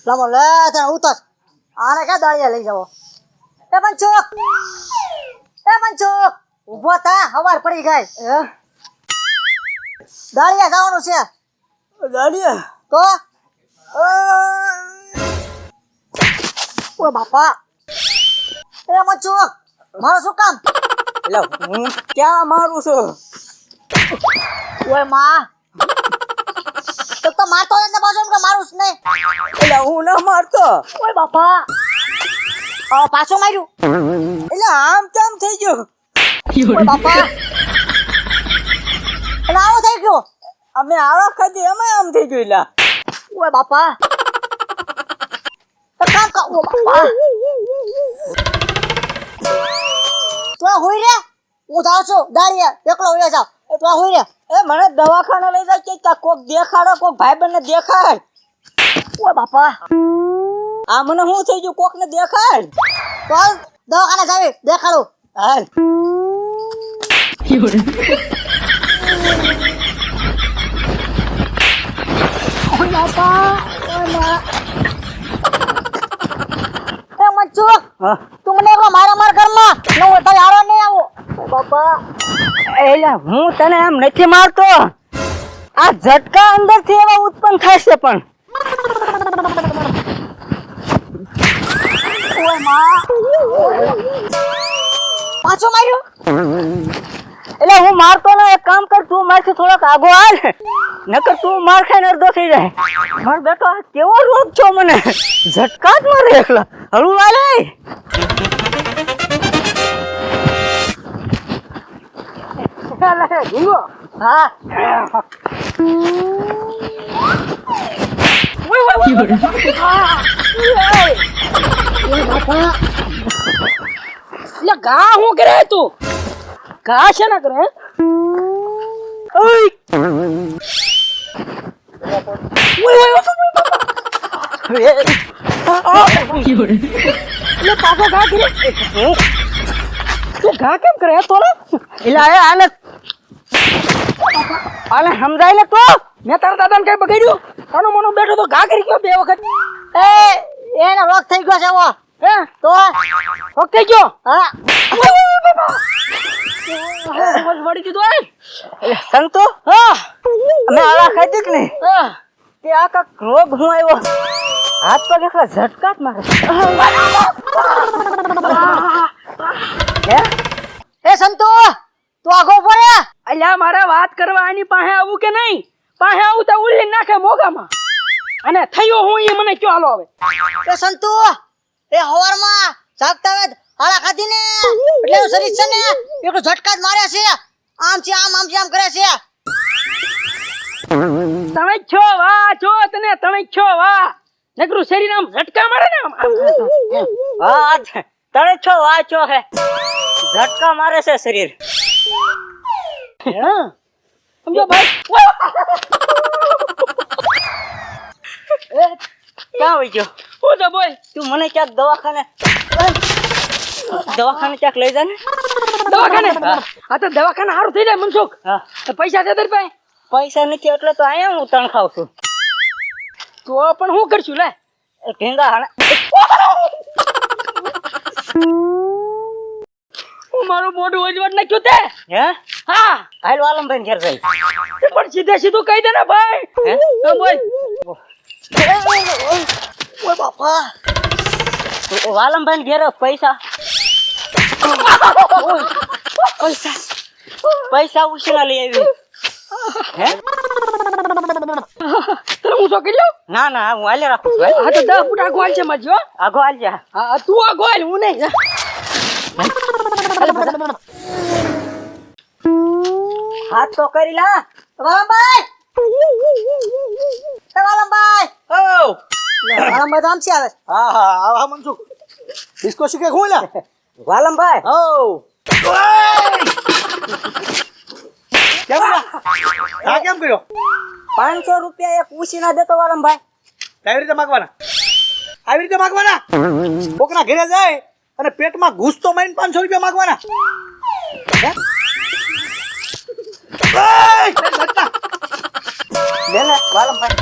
લમો લે તને ઉતર આને ક્યાં દાળિયા લઈ જાવો એ પંચો ઊભો થા હવાર પડી ગઈ દાળિયા જવાનું છે દાડિયા તો ઓ બાપા એ પંચો મારો શું કામ એટલે હું ક્યાં મારું છું ઓય માં તો મારતો ને પાછો એમ કે મારું જ નહીં એટલે હું ના મારતો ઓય બાપા પાછો માર્યું એટલે આમ કેમ થઈ ગયું ઓય બાપા એટલે આવો થઈ ગયો અમે આવા ખાધી અમે આમ થઈ ગયું લા ઓય બાપા તો કામ કા ઓ બાપા તો હોઈ રે હું જાઉં છું દાળિયા એકલો હોઈ જાવ તો હોઈ રે એ મને દવાખાને લઈ જાય કે કોક દેખાડો કોક ભાઈબંધને દેખાડ ઓય બાપા આ મને શું થઈ ગયું કોક ને દેખાડ તો હાલ દવાખાને જાવી દેખાડું હાલ ઓય બાપા ઓય એ મચ્ચુ હા તું મને એકલો મારા માર ઘરમાં ન હોય તારે હારો નહીં આવો ઓય બાપા એટલે હું તને એમ નથી મારતો આ ઝટકા અંદરથી એવા ઉત્પન્ન થાય છે પણ ઓય માં પાછો માર્યો એટલે હું મારતો ને એક કામ કર તું મારથી થોડોક આગો હાલ નકર તું માર ખાઈને અડધો થઈ જાય માર બેટો આ કેવો રોગ છો મને ઝટકા જ મારે એકલા હળવું હાલે હા એટલે ઘા હું કરે તું ઘા છે ને કરે પાછો ઘા કરે ઘા કેમ કરે તો એટલે આને સમજાય ને તો મેં તારા દાદાને કઈ બગાડ્યું આનો મનો બેઠો તો ઘા કરી ગયો બે વખત એ એને રોગ થઈ ગયો છે એવો હે તો રોગ થઈ ગયો હા વળી કીધું એટલે સંતો હા અમે આવા ખાધી કે નહીં કે આ કાક રોગ હું આવ્યો હાથ પગ એકલા ઝટકા જ મારે હે એ સંતો તું આગો પડે અલ્યા મારે વાત કરવા આની પાસે આવું કે નહીં પાસે આવું તો ઉલ્લી નાખે મોગામાં અને થયો હું એ મને ક્યો હાલો હવે એ સંતો એ હવારમાં જાગતા વેત હાડા ખાધી ને એટલે એનું શરીર છે ને એકલો ઝટકા જ મારે છે આમ છે આમ કરે છે તમે છો વાહ છો તને તમે છો વાહ નકરું શરીર આમ ઝટકા મારે ને વાહ તને છો વાહ છો હે ઝટકા મારે છે શરીર સમજો ભાઈ ક્યાં વઈ ગયો હું તો બોલ તું મને ક્યાંક દવાખાને ક્યાંક લઈ જા ને દવાખાને હા તો દવાખાને સારું થઈ જાય મનસુખ હા તો પૈસા છે તારી પાસે પૈસા નથી એટલે તો અહીંયા હું તણ ખાવ છું તો પણ શું કરશું લે ઢીંગા હાણે મારું મોઢું વજવટ નાખ્યું તે હે હા હાલ વાલમભાઈ ઘેર જઈ પણ સીધે સીધું કહી દે ને ભાઈ હે તો બોલ ઓય બાપા વાલમભાઈ ઘેર પૈસા પૈસા ઉછીના લઈ આવી હે તને હું શું કરી લઉં ના ના હું હાલે રાખું છું હા તો 10 ફૂટ આગો હાલ છે મારજો આગો હાલ જા હા તું આગો હાલ હું નહીં જા હાથ તો કરી લા વાલમભાઈ એ વાલમભાઈ ઓ વાલમભાઈ તો આમ છે આવે હા હા આવા મનસુખ इसको शिके खोला વાલમભાઈ ओ કેમ હા કેમ કર્યો 500 રૂપિયા એક ઉછીના દેતો વાલમભાઈ આવી રીતે માગવાના કોકના ઘરે જાય અને પેટમાં ઘૂસ તો મારીને 500 રૂપિયા માગવાના હે? લે લે વાલમભાઈ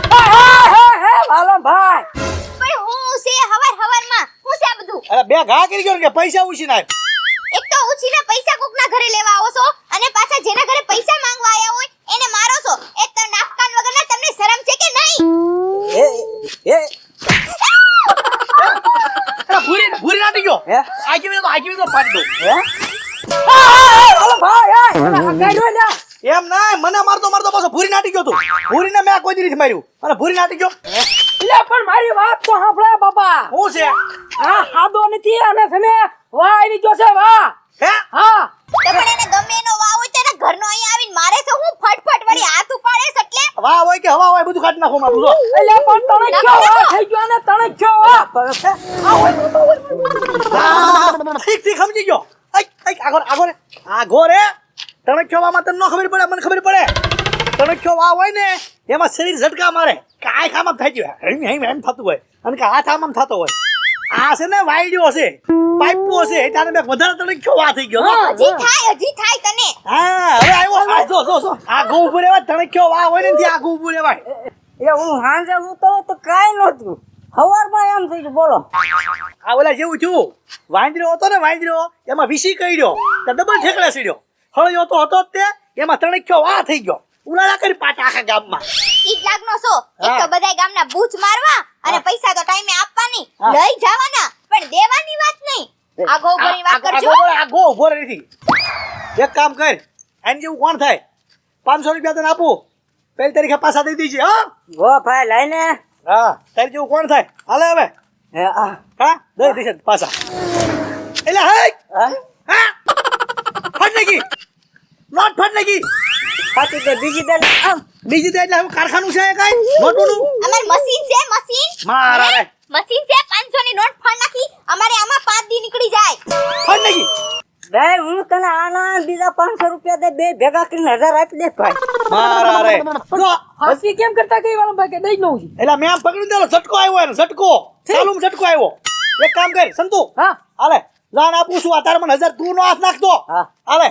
હે વાલમભાઈ ત્યાં ઘા કરી ગયો ને કે પૈસા ઉછી નાખ. એક તો ઉછીને પૈસા કોકના ઘરે લેવા આવો છો અને પાછા જેના ઘરે પૈસા માંગવા આયા હોય એને મારો છો. એ તો નાફકાન વગરના તમને શરમ છે કે નહીં? ભૂરી નાટી ગયો. આગી તો પાડી દઉં. હાલો ભાઈ આ ગાડ્યો લ્યા એમ ના મને મારતો પાછો ભૂરી નાટી ગયો તું. ભૂરીને મેં કોઈ દી નથી માર્યું અને ભૂરી નાટી ગયો. લે પણ મારી વાત તો સાંભળે બાપા શું છે આ હાદો નથી અને છે ને વાહ આવી ગયો છે વાહ હે? હા તો પણ એને ગમે એનો વાવ હોય તેના ઘરનો અહીંયા આવીને મારે છે હું ફટફટ વળી હાથ ઉપાડે છે એટલે વાહ હોય કે હવા હોય બધું કાઢી નાખો મારું જો. એટલે પણ તણે ક્યો વાહ થઈ ગયો ને તણે ક્યો વાહ ઠીક સમજી ગયો. આગો રે તણખ્યો વામાં તને ન ખબર પડે મને ખબર પડે. તણખ્યો વા હોય ને એમાં શરીર ઝટકા મારે કાંઈ ખામાં થઈ ગયું હેમ થતું હોય અને કે હાથ આમ થતો હોય. આ છે ને વાયડીઓ છે પાઇપો છે એટલે મેં વધારે તણખ્યો વા થઈ ગયો. હજી થાય તને. હા હવે આવ્યો. જો આગો ઉભું રહેવાય. તણખ્યો વા હોય ને ત્યાંથી આગો ઉભું રહેવાય. એ હું હાંજે હું તો કાઈ નહોતું હવારમાં એમ થઈ ગયું બોલો આ ઓલા જેવું થયું વાંદરો હતો ને વાંદરો એમાં વિસી કર્યો તો ડબલ ઠેકડા સીડ્યો. હળિયો તો હતો જ તે એમાં તણખ્યો વા થઈ ગયો. ઉલાળા કરી પાટા આખા ગામમાં. ઈ જ લાગનો છો. એક તો બધાય ગામના બૂચ મારવા અને પૈસા તો ટાઈમે આપવાની લઈ જવાના પણ દેવાની વાત નહીં. આગો ઉપરની વાત કરજો. આગો ઉભો રહે નથી. એક કામ કર આને જેવું કોણ થાય 500 રૂપિયા તને આપું પહેલી તારીખે પાછા દઈ દીજે. હા ગો ભાઈ લઈને હા તારી જેવું કોણ થાય હાલે હવે હા દઈ દીશે પાછા. એટલે હા ફટ નાખી નોટ ફટ નાખી સાચી તે બીજી દે બીજી દે એટલે હવે કારખાનું છે કઈ નોટોનું અમાર મશીન છે મશીન. મારા રે મશીન છે 500 ની નોટ ફાડ નાખી અમારે આમાં 5 દી નીકળી જાય. ફટ નાખી બે હું તને આના બીજા 500 રૂપિયા દે બે ભેગા કરીને 1000 આપી દે ભાઈ મારા રે જો હાસી કેમ કરતા કઈ વાળા ભાઈ કે દઈ નવું છે એટલે મેં આમ પકડી દેલો ઝટકો આવ્યો એને ઝટકો ચાલુમ ઝટકો આવ્યો. એક કામ કર સંતુ હા હાલે જાન આપું છું. તાર મને 1000 તું નો હાથ નાખતો હાલે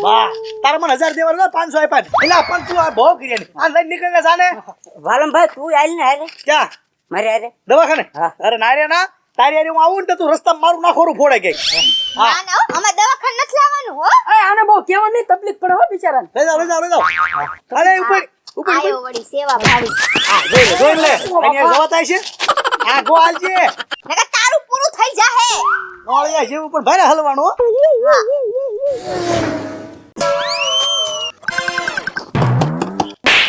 વાહ તાર મને 1000 દેવાનો 500 આપ્યા એટલે પણ તું આ બહુ કરી આ લઈને નીકળને જાને વાલમ ભાઈ તું આઈ ને હારે ક્યાં મારે હારે દવાખાને અરે નારે ના તારી હારે હું આવું ને તો તું રસ્તા મારું નાખોરું ફોડે ગઈ. ના ના અમાર દવાખાને નથી લાવવાનું હો. આને બહુ કેવાની તકલીફ પડે હો બિચારાને લઈ જાઓ અરે ઉપર આયો વળી સેવા ભાવી. જોઈ લે અહીંયા જવા થાય છે આ ગો હાલજે નકર તારું પૂરું થઈ જાહે. નોળિયા જેવું પણ ભારે હલવાનું હો.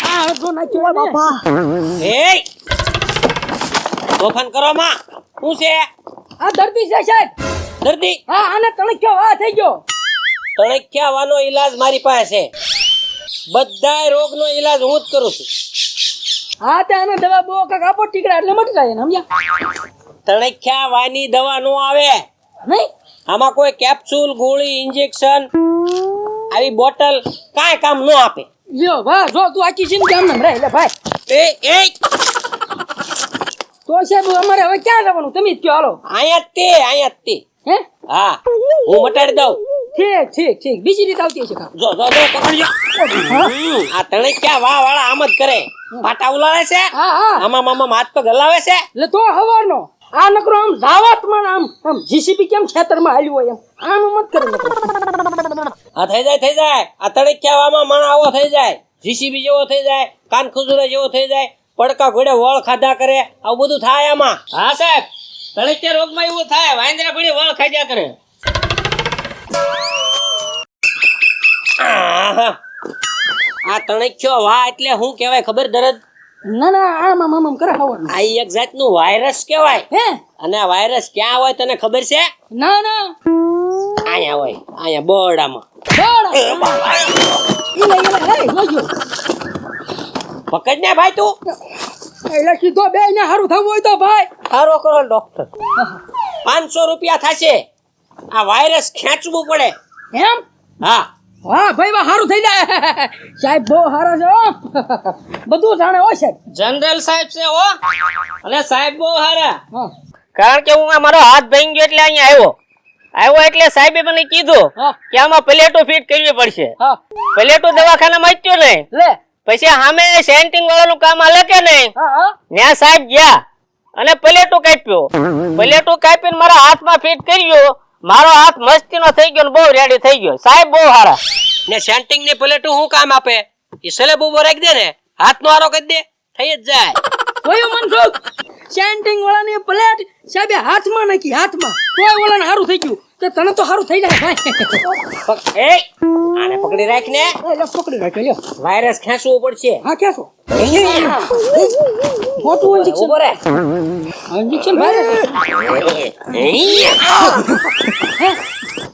આ તો નાખ્યો બાપા એય તોફાન કરો માં શું છે આ દર્દી છે સાહેબ દર્દી હા આને તણખ્યો વા થઈ ગયો તણખ્યાવાનો ઈલાજ મારી પાસે છે બધાય રોગનો ઈલાજ હું જ કરું છું હા તે આને દવા બહુ કાક આપો ટીકડા એટલે મટી જાય ને સમજ્યા તણખ્યાવાની દવા નો આવે નહીં આમાં કોઈ કેપ્સ્યુલ ગોળી ઇન્જેક્શન આવી બોટલ કાંઈ કામ ન આપે લ્યો વાહ જો તું આખી સિંધ ગામ નમ રહે લે ભાઈ એ તો સાહેબ અમારે હવે ક્યાં જવાનું તમે જ કયો હાલો અહીંયા જ તે હે હા હું મટાડી દઉં ઠીક બીજી રીત આવતી હશે જો પકડજો આ તણખ્યા વાળા આમ જ કરે પાટા ઉલાવે છે હા આમાં હાથ પગ હલાવે છે એટલે તો હવારનો આ નકરો આમ ધાવતમાં આમ જીસીબી કેમ ખેતરમાં હાલ્યું હોય એમ મત કરે નકરો આ થઈ જાય આ તણખ્યાવામાં મણ આવો થઈ જાય જીસીબી જેવો થઈ જાય કાન ખુજુરા જેવો થઈ જાય પડકા ઘોડે વળ ખાધા કરે આવું બધું થાય આમાં હા સાહેબ તણખ્યા રોગમાં એવું થાય વાંદરા ઘોડે વળ ખાધા કરે આ તણખ્યો વા એટલે શું કહેવાય ખબર દરદ ના આમ કરે હવારનો આ એક જાતનું વાયરસ કહેવાય હે અને આ વાયરસ ક્યાં હોય તને ખબર છે ના અહીંયા હોય અહીંયા બોરડામાં પકડ ને ભાઈ તું એટલે કીધો બે ને હારું થવું હોય તો ભાઈ સારો કરો ડોક્ટર 500 રૂપિયા થશે આ વાયરસ ખેંચવું પડે એમ હા વાહ ભાઈ વાહ હારું થઈ જાય સાહેબ બહુ હારા છે હો બધું જાણે હોય સાહેબ જનરલ સાહેબ છે હો અને સાહેબ બહુ સારા હા કારણ કે હું મારો હાથ ભાંગી ગયો એટલે અહીંયા આવ્યો એટલે સાહેબે મને કીધું કે આમાં પ્લેટો ફિટ કરવી પડશે હા પ્લેટો દવાખાનામાં આપ્યો નહીં લે પછી સામે સેન્ટિંગ વાળાનું કામ હાલે કે નહીં હા ત્યાં સાહેબ ગયા અને પ્લેટો કાપ્યો. પ્લેટો કાપીને મારા હાથમાં ફિટ કર્યો. મારો હાથ મસ્તીનો થઈ ગયો ને બહુ રેડી થઈ ગયો. સાહેબ બહુ સારા. ને સેન્ટિંગ ને પ્લેટું શું કામ આપે? એ સલેબ ઉભો રાખી દે ને, હાથનો હારો કરી દે, થઈ જ જાય. ઓયો મનસુખ, સેન્ટિંગ વાળાની પ્લેટ સાહેબે હાથમાં નાખી, હાથમાં. તોય ઓલાને હારું થઈ ગયું. તો તને તો હારું થઈ જાય ભાઈ. એ આને પકડી રાખ ને, એટલે પકડી રાખ્યો લ્યો. વાયરસ ખેંચવું પડશે. હા કેસો મોટું ઇન્જેક્શન ઉભો રહે. ઇન્જેક્શન ભાઈ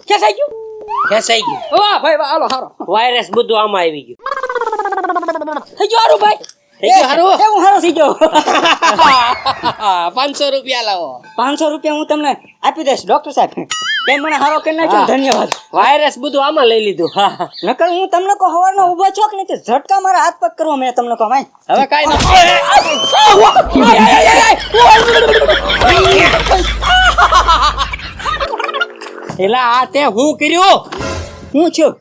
કેસાઈ ગયું. ખેંચાઈ ગયું. વાહ ભાઈ વાહ, હાલો હારો વાયરસ બધું આમાં આવી ગયું. થઈ ગયું હારું ભાઈ. થઈ ગયું હારું? એ હું હારો થઈ ગયો. 500 રૂપિયા લાવો. 500 રૂપિયા હું તમને આપી દઈશ ડોક્ટર સાહેબ. કેમ મને હારો કરી નાખ્યો, ધન્યવાદ. વાયરસ બધું આમાં લઈ લીધું. નકર હું તમને કહો હવારનો ઊભો છો કે નહીં, તે ઝટકા મારા હાથ પગ કરવા મેં તમને કહો ભાઈ. હવે કાઈ એલા આ તે હું કર્યું? હું છું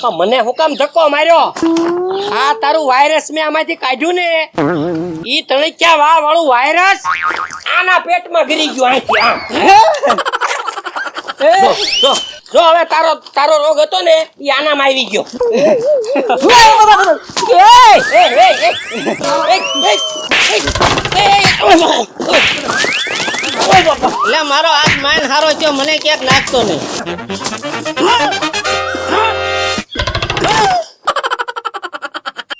તો મને હું કામ ધક્કો માર્યો? આ તારું વાયરસ મેં આમાંથી કાઢ્યું ને, ઈ તણિક્યા વાળ વાળું વાયરસ આના પેટમાં ગરી ગયું અહીંથી આમ. જો જો હવે તારો રોગ હતો ને ઈ આનામાં આવી ગયો. એટલે મારો હાથ માઇન હારો થયો, મને ક્યાંક નાખતો નહીં.